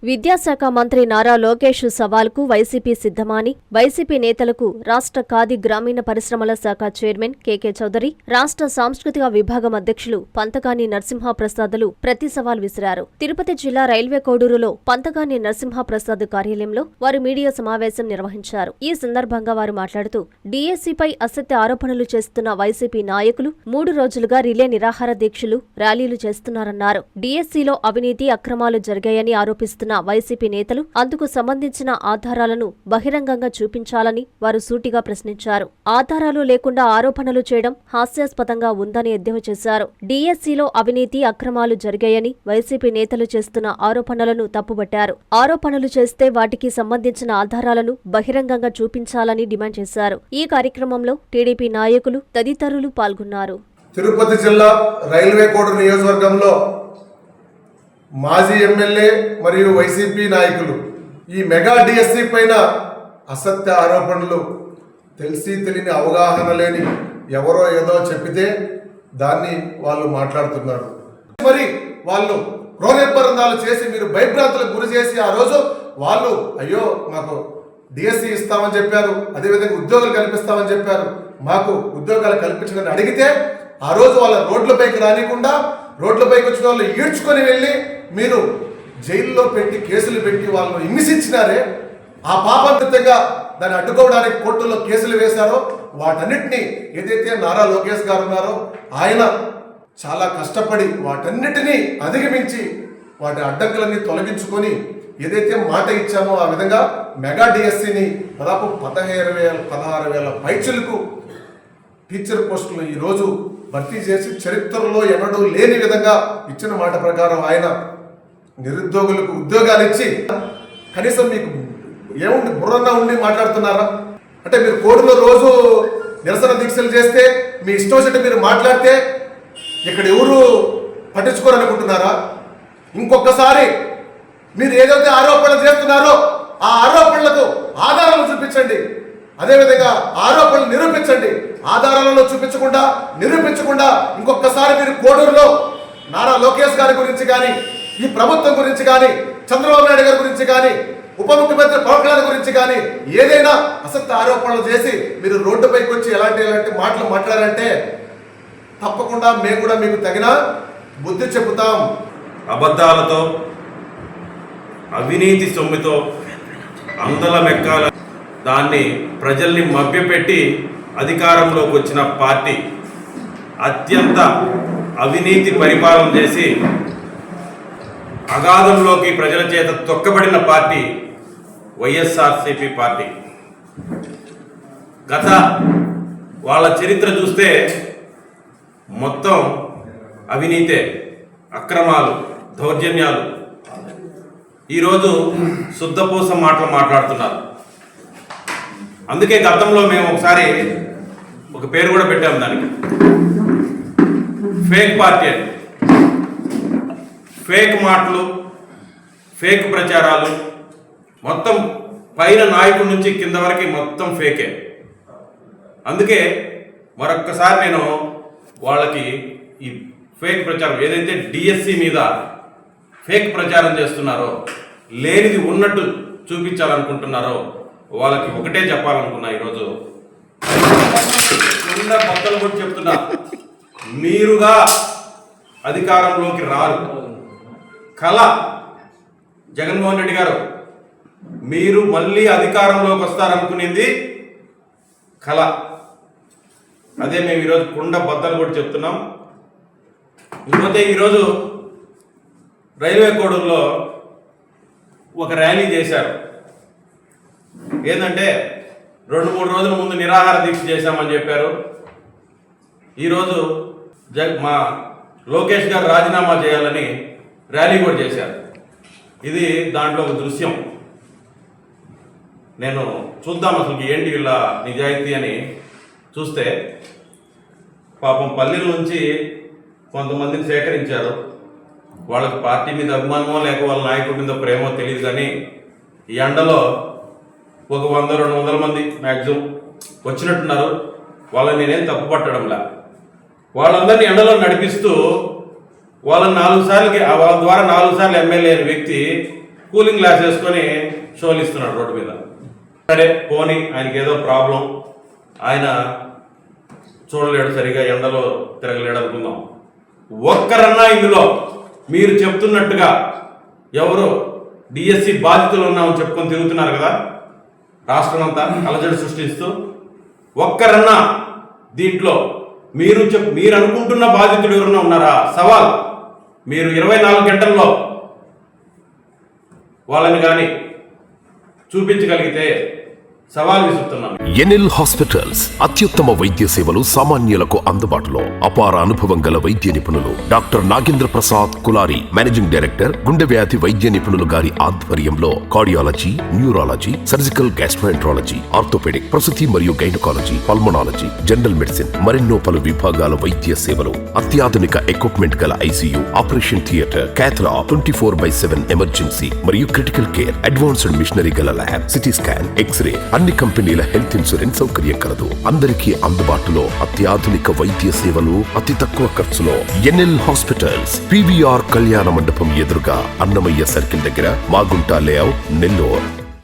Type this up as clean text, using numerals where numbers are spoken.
విద్యాశాఖ మంత్రి Nara Lokesh సవాల్కు YCP సిద్ధమాని YCP నేతలకు రాష్ట్ర ఖాదీ గ్రామీణ పరిశ్రమల శాఖ చైర్మన్ కెకే చౌదరి, రాష్ట్ర సాంస్కృతిక విభాగం అధ్యక్షులు పంతగాని నరసింహప్రసాద్లు ప్రతి సవాల్ విసిరారు. తిరుపతి జిల్లా రైల్వే కోడూరులో పంతగాని నరసింహప్రసాద్ కార్యాలయంలో వారు మీడియా సమావేశం నిర్వహించారు. ఈ సందర్భంగా వారు మాట్లాడుతూ డీఎస్సీపై అసత్య ఆరోపణలు చేస్తున్న వైసీపీ నాయకులు 3 రోజులుగా రిలే నిరాహార దీక్షలు, ర్యాలీలు చేస్తున్నారన్నారు. డీఎస్సీలో అవినీతి, అక్రమాలు జరిగాయని ఆరోపిస్తున్న వైసీపీ నేతలు అందుకు సంబంధించిన ఆధారాలను బహిరంగంగా చూపించాలని వారు సూటిగా ప్రశ్నించారు. ఆధారాలు లేకుండా ఆరోపణలు చేయడం హాస్యాస్పదంగా ఉందని ఎద్దేవా చేశారు. డీఎస్సీలో అవినీతి, అక్రమాలు జరిగాయని వైసీపీ నేతలు చేస్తున్న ఆరోపణలను తప్పుబట్టారు. ఆరోపణలు చేస్తే వాటికి సంబంధించిన ఆధారాలను బహిరంగంగా చూపించాలని డిమాండ్ చేశారు. ఈ కార్యక్రమంలో టీడీపీ నాయకులు తదితరులు పాల్గొన్నారు. తిరుపతి జిల్లా రైల్వే కోడూరు నియోజకవర్గంలో మాజీ ఎమ్మెల్యే మరియు వైసీపీ నాయకులు ఈ మెగా డిఎస్సీ పైన అసత్య ఆరోపణలు, తెలిసి తెలియని అవగాహన లేని ఎవరో ఏదో చెప్పితే దాన్ని వాళ్ళు మాట్లాడుతున్నారు. మరి వాళ్ళు క్రోధోద్బరణాలు చేసి మీరు భయభ్రాంతులకు గురి చేసి ఆ రోజు వాళ్ళు అయ్యో మాకు డిఎస్సీ ఇస్తామని చెప్పారు, అదేవిధంగా ఉద్యోగాలు కల్పిస్తామని చెప్పారు, మాకు ఉద్యోగాలు కల్పించడానికి అడిగితే ఆ రోజు వాళ్ళ రోడ్లపైకి రానికుండా రోడ్లపైకి వచ్చిన వాళ్ళు ఈడ్చుకొని వెళ్ళి మీరు జైల్లో పెట్టి కేసులు పెట్టి వాళ్ళను హింసించినారే, ఆ పాపంతంగా దాన్ని అడ్డుకోవడానికి కోర్టుల్లో కేసులు వేశారో వాటన్నిటినీ ఏదైతే నారా లోకేష్ గారు ఉన్నారో ఆయన చాలా కష్టపడి వాటన్నిటినీ అధిగమించి వాటి అడ్డంకులన్నీ తొలగించుకొని ఏదైతే మాట ఇచ్చామో ఆ విధంగా మెగా డిఎస్సీని దాదాపు 16,000 పైచులకు టీచర్ పోస్టులు ఈరోజు భర్తీ చేసి చరిత్రలో ఎన్నడూ లేని విధంగా ఇచ్చిన మాట ప్రకారం ఆయన నిరుద్యోగులకు ఉద్యోగాలు ఇచ్చి కనీసం మీకు ఏముంది బుర్రన్నా ఉండి మాట్లాడుతున్నారా? అంటే మీరు కోర్టులో రోజు నిరసన దీక్షలు చేస్తే మీ ఇష్టం వచ్చినట్టు మీరు మాట్లాడితే ఇక్కడ ఎవరు పట్టించుకోరనుకుంటున్నారా? ఇంకొకసారి మీరు ఏదైతే ఆరోపణలు చేస్తున్నారో ఆ ఆరోపణలకు ఆధారాలు చూపించండి, అదేవిధంగా ఆరోపణలు నిరూపించండి. ఆధారాలలో నిరూపించకుండా ఇంకొకసారి మీరు కోడూరులో నారా లోకేష్ గారి గురించి కానీ, ఈ ప్రభుత్వం గురించి కానీ, చంద్రబాబు నాయుడు గారి గురించి కానీ, ఉప ముఖ్యమంత్రి పవన్ కళ్యాణ్ గురించి కానీ ఏదైనా అసత్య ఆరోపణలు చేసి మీరు రోడ్డుపైకి వచ్చి ఎలాంటి మాటలు మాట్లాడారంటే తప్పకుండా మేము కూడా మీకు తగిన బుద్ధి చెబుతాం. అబద్ధాలతో, అవినీతి సొమ్ముతో అందల మెక్కాల దాన్ని ప్రజల్ని మభ్యపెట్టి అధికారంలోకి వచ్చిన పార్టీ, అత్యంత అవినీతి పరిపాలన చేసి అగాధంలోకి ప్రజల చేత తొక్కబడిన పార్టీ వైఎస్ఆర్సీపీ పార్టీ. గత వాళ్ళ చరిత్ర చూస్తే మొత్తం అవినీతే, అక్రమాలు, దౌర్జన్యాలు. ఈరోజు శుద్ధపూస మాటలు మాట్లాడుతున్నారు. అందుకే గతంలో మేము ఒకసారి ఒక పేరు కూడా పెట్టాము దానికి, ఫేక్ పార్టీ అని. ఫేక్ మాటలు, ఫేక్ ప్రచారాలు, మొత్తం పైన నాయకుడి నుంచి కింద వరకు మొత్తం ఫేకే. అందుకే మరొక్కసారి నేను వాళ్ళకి ఈ ఫేక్ ప్రచారం ఏదైతే డిఎస్సి మీద ఫేక్ ప్రచారం చేస్తున్నారో, లేనిది ఉన్నట్టు చూపించాలనుకుంటున్నారో వాళ్ళకి ఒకటే చెప్పాలనుకున్నా. ఈరోజు బద్దలు కూడా చెప్తున్నా, మీరుగా అధికారంలోకి రారు. కళ జగన్మోహన్ రెడ్డి గారు, మీరు మళ్ళీ అధికారంలోకి వస్తారనుకునేది కళ. అదే మేము ఈరోజు కుండ బద్దలు కూడా చెప్తున్నాం. ఇంకోతే ఈరోజు రైల్వే కోడూరులో ఒక ర్యాలీ చేశారు. ఏంటంటే 2-3 రోజుల ముందు నిరాహార దీక్ష చేశామని చెప్పారు. ఈరోజు మా లోకేష్ గారు రాజీనామా చేయాలని ర్యాలీ కూడా చేశారు. ఇది దాంట్లో ఒక దృశ్యం. నేను చూద్దాం అసలు ఏంటి వీళ్ళ నిజాయితీ అని చూస్తే, పాపం పల్లెల నుంచి కొంతమందిని సేకరించారు. వాళ్ళకి పార్టీ మీద అభిమానమో లేక వాళ్ళ నాయకుడి మీద ప్రేమో తెలియదు, కానీ ఈ ఎండలో ఒక 100-200 మంది మ్యాక్సిమం వచ్చినట్టున్నారు. వాళ్ళని నేనేం తప్పు పట్టడంలా. వాళ్ళందరినీ ఎండలో నడిపిస్తూ వాళ్ళని 4 సార్లు వాళ్ళ ద్వారా 4 సార్లు ఎమ్మెల్యే అయిన వ్యక్తి కూలింగ్ గ్లాస్ వేసుకొని షోలు ఇస్తున్నాడు రోడ్డు మీద. సరే పోనీ, ఆయనకి ఏదో ప్రాబ్లం, ఆయన చూడలేడు, సరిగా ఎండలో తిరగలేడు అనుకుందాం. ఒక్కరన్నా ఇందులో మీరు చెప్తున్నట్టుగా ఎవరు డిఎస్సి బాధితులు ఉన్నామని చెప్పుకొని తిరుగుతున్నారు కదా రాష్ట్రం అంతా అలజడి సృష్టిస్తూ, ఒక్కరన్నా దీంట్లో మీరు అనుకుంటున్న బాధితుడు ఎవరన్నా ఉన్నారా? సవాల్, మీరు 24 గంటల్లో వాళ్ళని కానీ చూపించగలిగితే సవాల్ విసురుతున్నాను. ఎన్ఎల్ హాస్పిటల్స్ అత్యుత్తమ వైద్య సేవలు సామాన్యులకు అందుబాటులో. అపార అనుభవం గల వైద్య నిపుణులు doctor Nagendra Prasad Kulari, managing director, గుండె వ్యాధి వైద్య నిపుణులు గారి ఆధ్వర్యంలో cardiology, neurology, surgical gastroenterology, orthopaedic, ప్రసూతి మరియు గైనకాలజీ, పల్మనాలజీ, జనరల్ మెడిసిన్, మరెన్నో పలు విభాగాల వైద్య సేవలు. అత్యాధునిక ఎక్విప్మెంట్ గల ఐసీయూ, ఆపరేషన్ థియేటర్, క్యాథ్లా, 24/7 ఎమర్జెన్సీ మరియు క్రిటికల్ కేర్, అడ్వాన్స్డ్ మిషనరీ గల ల్యాబ్, సిటీ స్కాన్, ఎక్స్రే, అన్ని కంపెనీల హెల్త్ ఇన్సూరెన్స్ సౌకర్యం కలదు. అందరికీ అందుబాటులో అత్యాధునిక వైద్య సేవలు అతి తక్కువ ఖర్చులో. ఎన్ఎల్ హాస్పిటల్స్, పివిఆర్ కళ్యాణ మండపం ఎదురుగా, అన్నమయ్య సర్కిల్ దగ్గర, మాగుంట లేఅవుట్, నెల్లూరు.